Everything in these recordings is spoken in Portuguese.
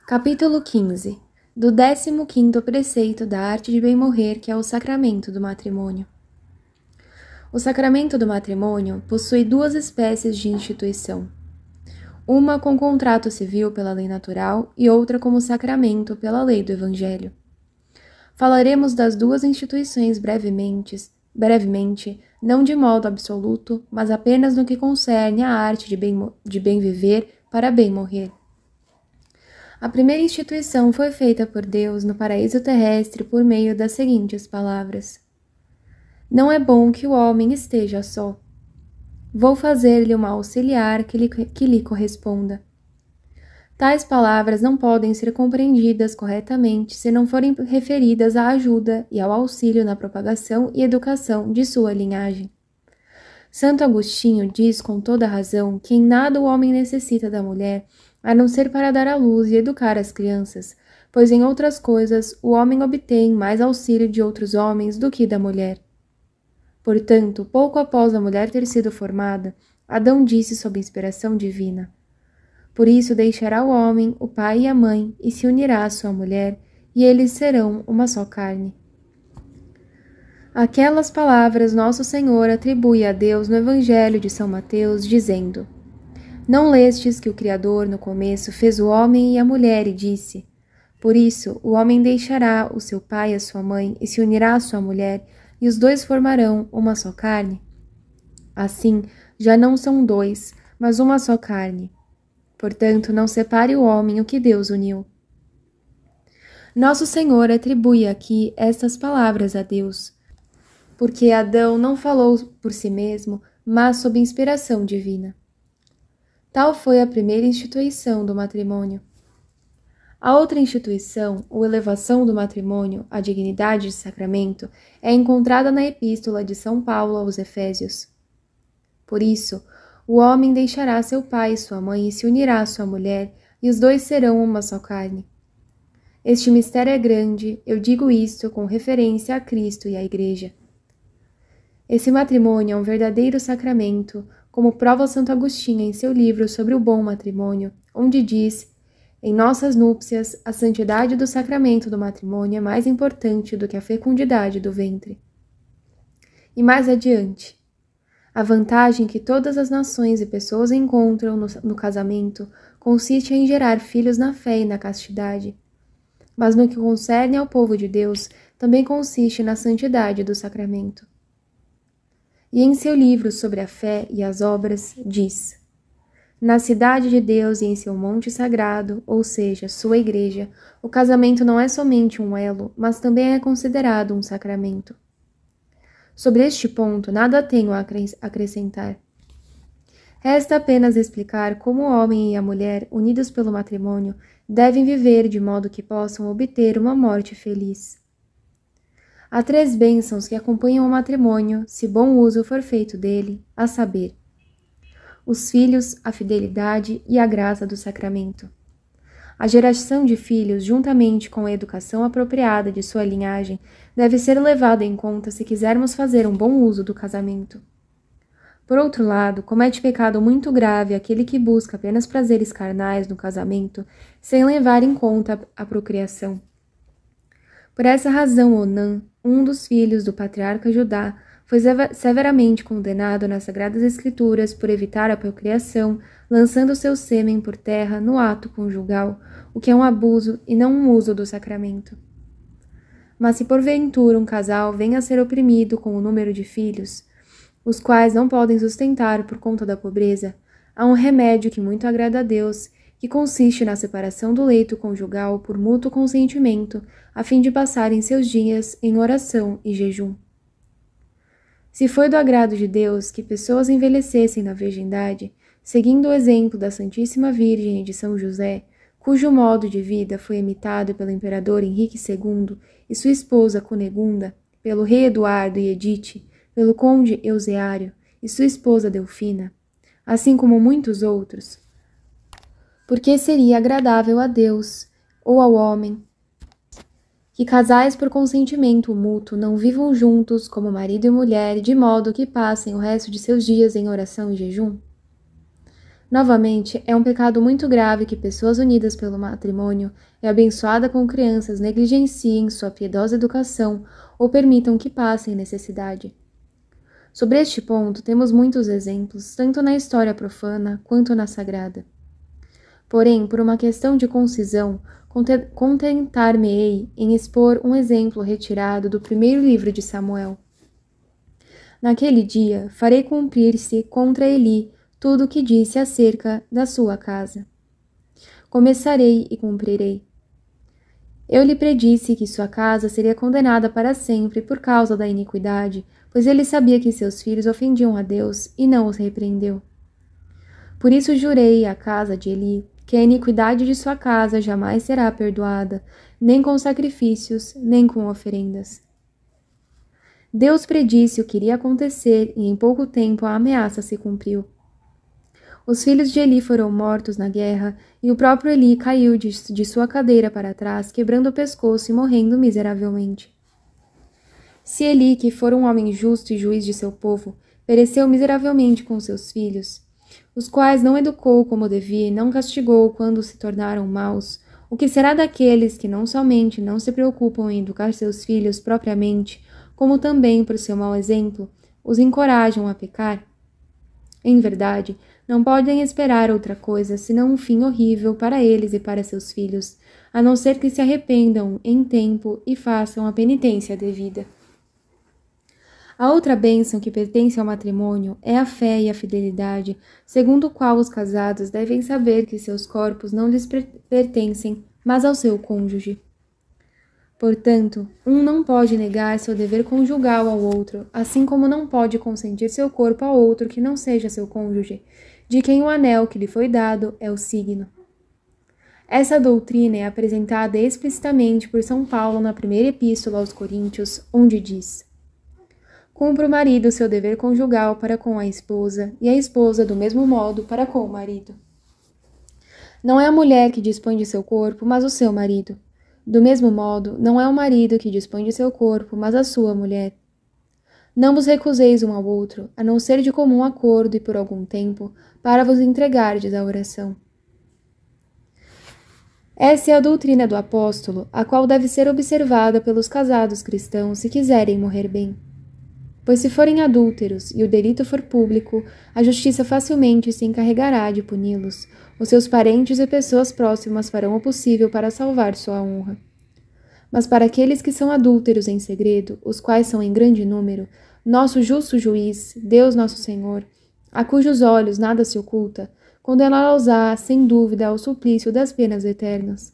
Capítulo 15. Do 15º preceito da arte de bem morrer, que é o sacramento do matrimônio. O sacramento do matrimônio possui duas espécies de instituição. Uma com contrato civil pela lei natural e outra como sacramento pela lei do Evangelho. Falaremos das duas instituições brevemente, não de modo absoluto, mas apenas no que concerne à arte de bem viver para bem morrer. A primeira instituição foi feita por Deus no paraíso terrestre por meio das seguintes palavras: Não é bom que o homem esteja só. Vou fazer-lhe uma auxiliar que lhe corresponda. Tais palavras não podem ser compreendidas corretamente se não forem referidas à ajuda e ao auxílio na propagação e educação de sua linhagem. Santo Agostinho diz com toda razão que em nada o homem necessita da mulher, a não ser para dar à luz e educar as crianças, pois em outras coisas o homem obtém mais auxílio de outros homens do que da mulher. Portanto, pouco após a mulher ter sido formada, Adão disse sob inspiração divina: Por isso deixará o homem o pai e a mãe e se unirá à sua mulher, e eles serão uma só carne. Aquelas palavras Nosso Senhor atribui a Deus no Evangelho de São Mateus, dizendo: Não lestes que o Criador, no começo, fez o homem e a mulher e disse: Por isso, o homem deixará o seu pai e a sua mãe e se unirá à sua mulher, e os dois formarão uma só carne? Assim, já não são dois, mas uma só carne. Portanto, não separe o homem o que Deus uniu. Nosso Senhor atribui aqui estas palavras a Deus, porque Adão não falou por si mesmo, mas sob inspiração divina. Tal foi a primeira instituição do matrimônio. A outra instituição, a elevação do matrimônio, a dignidade de sacramento, é encontrada na Epístola de São Paulo aos Efésios. Por isso, o homem deixará seu pai e sua mãe e se unirá à sua mulher, e os dois serão uma só carne. Este mistério é grande, eu digo isto com referência a Cristo e à Igreja. Esse matrimônio é um verdadeiro sacramento, como prova Santo Agostinho em seu livro sobre o bom matrimônio, onde diz: Em nossas núpcias, a santidade do sacramento do matrimônio é mais importante do que a fecundidade do ventre. E mais adiante, a vantagem que todas as nações e pessoas encontram no casamento consiste em gerar filhos na fé e na castidade. Mas no que concerne ao povo de Deus, também consiste na santidade do sacramento. E em seu livro sobre a fé e as obras, diz: Na cidade de Deus e em seu monte sagrado, ou seja, sua igreja, o casamento não é somente um elo, mas também é considerado um sacramento. Sobre este ponto, nada tenho a acrescentar. Resta apenas explicar como o homem e a mulher, unidos pelo matrimônio, devem viver de modo que possam obter uma morte feliz. Há 3 bênçãos que acompanham o matrimônio, se bom uso for feito dele, a saber: os filhos, a fidelidade e a graça do sacramento. A geração de filhos, juntamente com a educação apropriada de sua linhagem, deve ser levada em conta se quisermos fazer um bom uso do casamento. Por outro lado, comete pecado muito grave aquele que busca apenas prazeres carnais no casamento, sem levar em conta a procriação. Por essa razão, Onã, um dos filhos do patriarca Judá, foi severamente condenado nas Sagradas Escrituras por evitar a procriação, lançando seu sêmen por terra no ato conjugal, o que é um abuso e não um uso do sacramento. Mas se porventura um casal venha a ser oprimido com o número de filhos, os quais não podem sustentar por conta da pobreza, há um remédio que muito agrada a Deus, que consiste na separação do leito conjugal por mútuo consentimento, a fim de passarem seus dias em oração e jejum. Se foi do agrado de Deus que pessoas envelhecessem na virgindade, seguindo o exemplo da Santíssima Virgem e de São José, cujo modo de vida foi imitado pelo imperador Henrique II e sua esposa Cunegunda, pelo rei Eduardo e Edite, pelo conde Euseário e sua esposa Delfina, assim como muitos outros, porque seria agradável a Deus ou ao homem que casais por consentimento mútuo não vivam juntos como marido e mulher, de modo que passem o resto de seus dias em oração e jejum? Novamente, é um pecado muito grave que pessoas unidas pelo matrimônio e abençoadas com crianças negligenciem sua piedosa educação ou permitam que passem necessidade. Sobre este ponto, temos muitos exemplos, tanto na história profana quanto na sagrada. Porém, por uma questão de concisão, contentar-me-ei em expor um exemplo retirado do primeiro livro de Samuel. Naquele dia, farei cumprir-se contra Eli tudo o que disse acerca da sua casa. Começarei e cumprirei. Eu lhe predisse que sua casa seria condenada para sempre por causa da iniquidade, pois ele sabia que seus filhos ofendiam a Deus e não os repreendeu. Por isso jurei à casa de Eli que a iniquidade de sua casa jamais será perdoada, nem com sacrifícios, nem com oferendas. Deus predisse o que iria acontecer e em pouco tempo a ameaça se cumpriu. Os filhos de Eli foram mortos na guerra e o próprio Eli caiu de sua cadeira para trás, quebrando o pescoço e morrendo miseravelmente. Se Eli, que for um homem justo e juiz de seu povo, pereceu miseravelmente com seus filhos, os quais não educou como devia e não castigou quando se tornaram maus, o que será daqueles que não somente não se preocupam em educar seus filhos propriamente, como também, por seu mau exemplo, os encorajam a pecar? Em verdade, não podem esperar outra coisa senão um fim horrível para eles e para seus filhos, a não ser que se arrependam em tempo e façam a penitência devida. A outra bênção que pertence ao matrimônio é a fé e a fidelidade, segundo o qual os casados devem saber que seus corpos não lhes pertencem, mas ao seu cônjuge. Portanto, um não pode negar seu dever conjugal ao outro, assim como não pode consentir seu corpo a outro que não seja seu cônjuge, de quem o anel que lhe foi dado é o signo. Essa doutrina é apresentada explicitamente por São Paulo na primeira epístola aos Coríntios, onde diz: cumpra o marido seu dever conjugal para com a esposa, e a esposa do mesmo modo para com o marido. Não é a mulher que dispõe de seu corpo, mas o seu marido. Do mesmo modo, não é o marido que dispõe de seu corpo, mas a sua mulher. Não vos recuseis um ao outro, a não ser de comum acordo e por algum tempo, para vos entregardes à oração. Essa é a doutrina do apóstolo, a qual deve ser observada pelos casados cristãos se quiserem morrer bem. Pois se forem adúlteros e o delito for público, a justiça facilmente se encarregará de puni-los. Os seus parentes e pessoas próximas farão o possível para salvar sua honra. Mas para aqueles que são adúlteros em segredo, os quais são em grande número, nosso justo juiz, Deus nosso Senhor, a cujos olhos nada se oculta, condená-los-á, sem dúvida, ao suplício das penas eternas.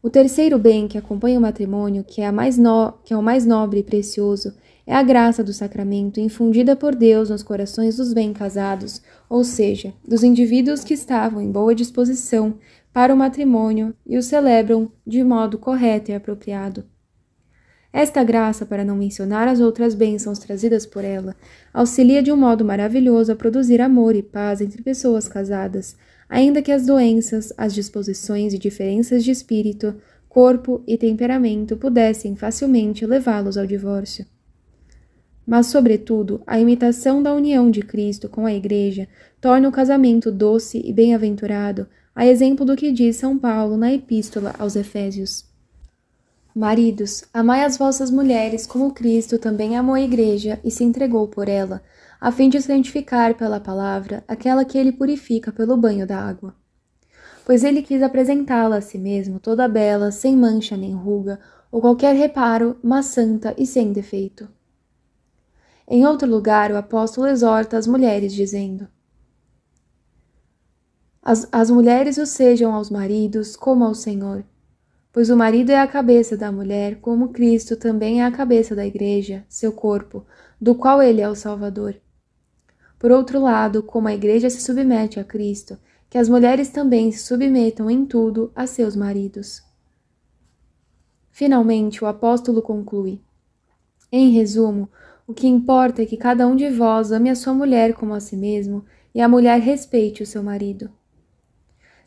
O terceiro bem que acompanha o matrimônio, que é o mais nobre e precioso, é a graça do sacramento infundida por Deus nos corações dos bem-casados, ou seja, dos indivíduos que estavam em boa disposição para o matrimônio e o celebram de modo correto e apropriado. Esta graça, para não mencionar as outras bênçãos trazidas por ela, auxilia de um modo maravilhoso a produzir amor e paz entre pessoas casadas, ainda que as doenças, as disposições e diferenças de espírito, corpo e temperamento pudessem facilmente levá-los ao divórcio. Mas, sobretudo, a imitação da união de Cristo com a Igreja torna o casamento doce e bem-aventurado, a exemplo do que diz São Paulo na Epístola aos Efésios. Maridos, amai as vossas mulheres como Cristo também amou a Igreja e se entregou por ela, a fim de santificar pela palavra aquela que ele purifica pelo banho da água. Pois ele quis apresentá-la a si mesmo toda bela, sem mancha nem ruga, ou qualquer reparo, mas santa e sem defeito. Em outro lugar, o apóstolo exorta as mulheres, dizendo: As mulheres o sejam aos maridos como ao Senhor, pois o marido é a cabeça da mulher, como Cristo também é a cabeça da Igreja, seu corpo, do qual ele é o Salvador. Por outro lado, como a Igreja se submete a Cristo, que as mulheres também se submetam em tudo a seus maridos. Finalmente, o apóstolo conclui: em resumo, o que importa é que cada um de vós ame a sua mulher como a si mesmo, e a mulher respeite o seu marido.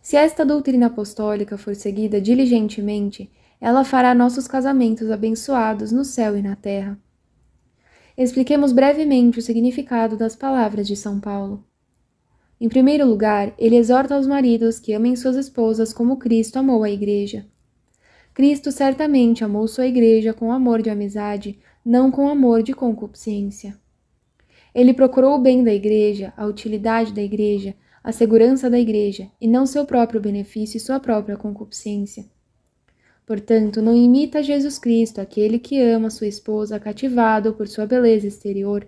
Se esta doutrina apostólica for seguida diligentemente, ela fará nossos casamentos abençoados no céu e na terra. Expliquemos brevemente o significado das palavras de São Paulo. Em primeiro lugar, ele exorta os maridos que amem suas esposas como Cristo amou a Igreja. Cristo certamente amou sua Igreja com amor de amizade, não com amor de concupiscência. Ele procurou o bem da Igreja, a utilidade da Igreja, a segurança da Igreja, e não seu próprio benefício e sua própria concupiscência. Portanto, não imita Jesus Cristo, aquele que ama sua esposa cativado por sua beleza exterior,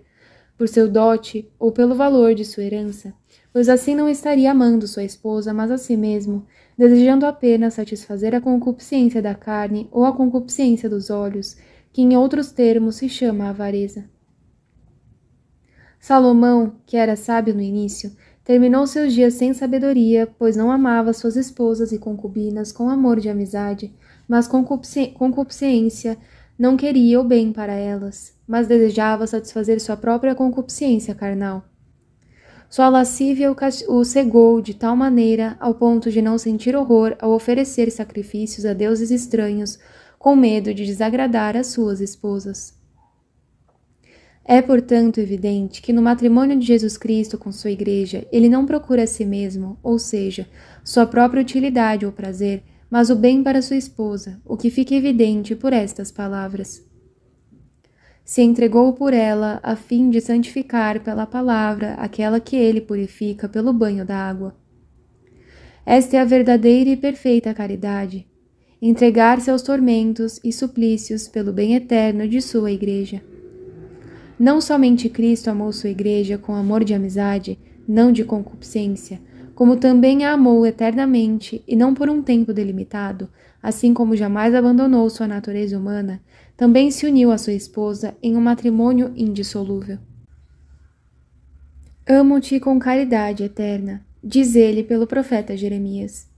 por seu dote ou pelo valor de sua herança, pois assim não estaria amando sua esposa, mas a si mesmo, desejando apenas satisfazer a concupiscência da carne ou a concupiscência dos olhos, que em outros termos se chama avareza. Salomão, que era sábio no início, terminou seus dias sem sabedoria, pois não amava suas esposas e concubinas com amor de amizade, mas concupiscência, não queria o bem para elas, mas desejava satisfazer sua própria concupiscência carnal. Sua lascívia o cegou de tal maneira ao ponto de não sentir horror ao oferecer sacrifícios a deuses estranhos, com medo de desagradar as suas esposas. É, portanto, evidente que no matrimônio de Jesus Cristo com sua Igreja, ele não procura a si mesmo, ou seja, sua própria utilidade ou prazer, mas o bem para sua esposa, o que fica evidente por estas palavras. Se entregou por ela a fim de santificar pela palavra aquela que ele purifica pelo banho da água. Esta é a verdadeira e perfeita caridade, entregar-se aos tormentos e suplícios pelo bem eterno de sua Igreja. Não somente Cristo amou sua Igreja com amor de amizade, não de concupiscência, como também a amou eternamente e não por um tempo delimitado, assim como jamais abandonou sua natureza humana, também se uniu à sua esposa em um matrimônio indissolúvel. Amo-te com caridade eterna, diz ele pelo profeta Jeremias.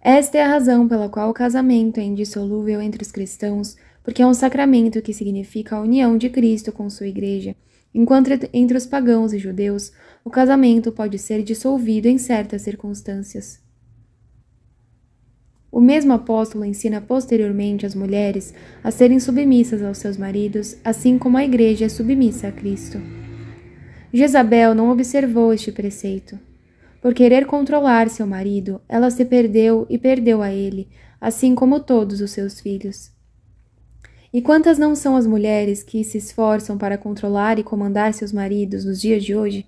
Esta é a razão pela qual o casamento é indissolúvel entre os cristãos, porque é um sacramento que significa a união de Cristo com sua Igreja, enquanto entre os pagãos e judeus, o casamento pode ser dissolvido em certas circunstâncias. O mesmo apóstolo ensina posteriormente as mulheres a serem submissas aos seus maridos, assim como a Igreja é submissa a Cristo. Jezabel não observou este preceito. Por querer controlar seu marido, ela se perdeu e perdeu a ele, assim como todos os seus filhos. E quantas não são as mulheres que se esforçam para controlar e comandar seus maridos nos dias de hoje?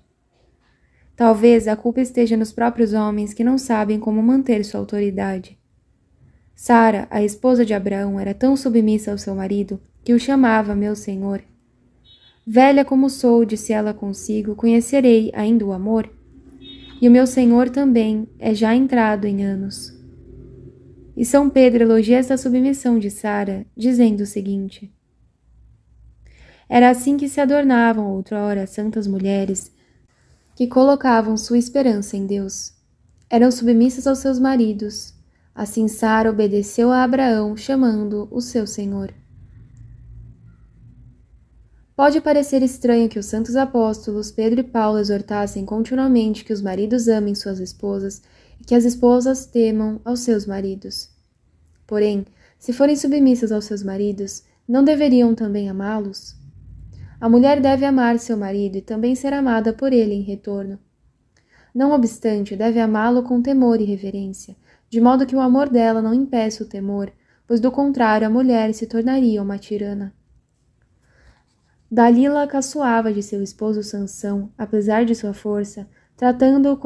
Talvez a culpa esteja nos próprios homens que não sabem como manter sua autoridade. Sara, a esposa de Abraão, era tão submissa ao seu marido que o chamava meu senhor. Velha como sou, disse ela consigo, conhecerei ainda o amor? E o meu senhor também é já entrado em anos. E São Pedro elogia esta submissão de Sara, dizendo o seguinte: era assim que se adornavam outrora santas mulheres que colocavam sua esperança em Deus. Eram submissas aos seus maridos. Assim Sara obedeceu a Abraão, chamando-o o seu senhor. Pode parecer estranho que os santos apóstolos Pedro e Paulo exortassem continuamente que os maridos amem suas esposas e que as esposas temam aos seus maridos. Porém, se forem submissas aos seus maridos, não deveriam também amá-los? A mulher deve amar seu marido e também ser amada por ele em retorno. Não obstante, deve amá-lo com temor e reverência, de modo que o amor dela não impeça o temor, pois do contrário a mulher se tornaria uma tirana. Dalila caçoava de seu esposo Sansão, apesar de sua força, tratando-o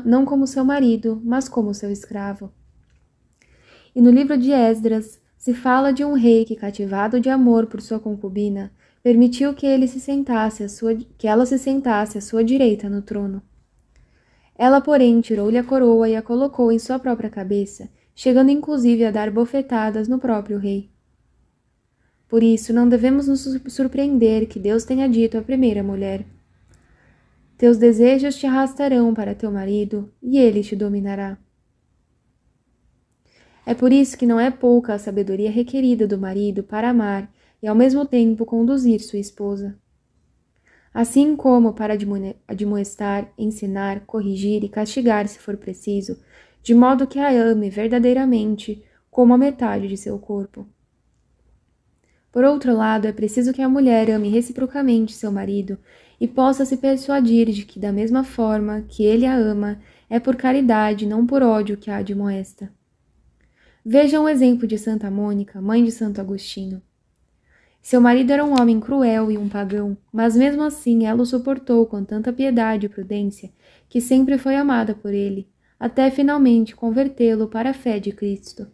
não como seu marido, mas como seu escravo. E no livro de Esdras se fala de um rei que, cativado de amor por sua concubina, permitiu que ela se sentasse à sua direita no trono. Ela, porém, tirou-lhe a coroa e a colocou em sua própria cabeça, chegando inclusive a dar bofetadas no próprio rei. Por isso, não devemos nos surpreender que Deus tenha dito à primeira mulher: teus desejos te arrastarão para teu marido, e ele te dominará. É por isso que não é pouca a sabedoria requerida do marido para amar e ao mesmo tempo conduzir sua esposa. Assim como para admoestar, ensinar, corrigir e castigar se for preciso, de modo que a ame verdadeiramente como a metade de seu corpo. Por outro lado, é preciso que a mulher ame reciprocamente seu marido e possa se persuadir de que, da mesma forma que ele a ama, é por caridade, não por ódio que a admoesta. Vejam o exemplo de Santa Mônica, mãe de Santo Agostinho. Seu marido era um homem cruel e um pagão, mas mesmo assim ela o suportou com tanta piedade e prudência que sempre foi amada por ele, até finalmente convertê-lo para a fé de Cristo.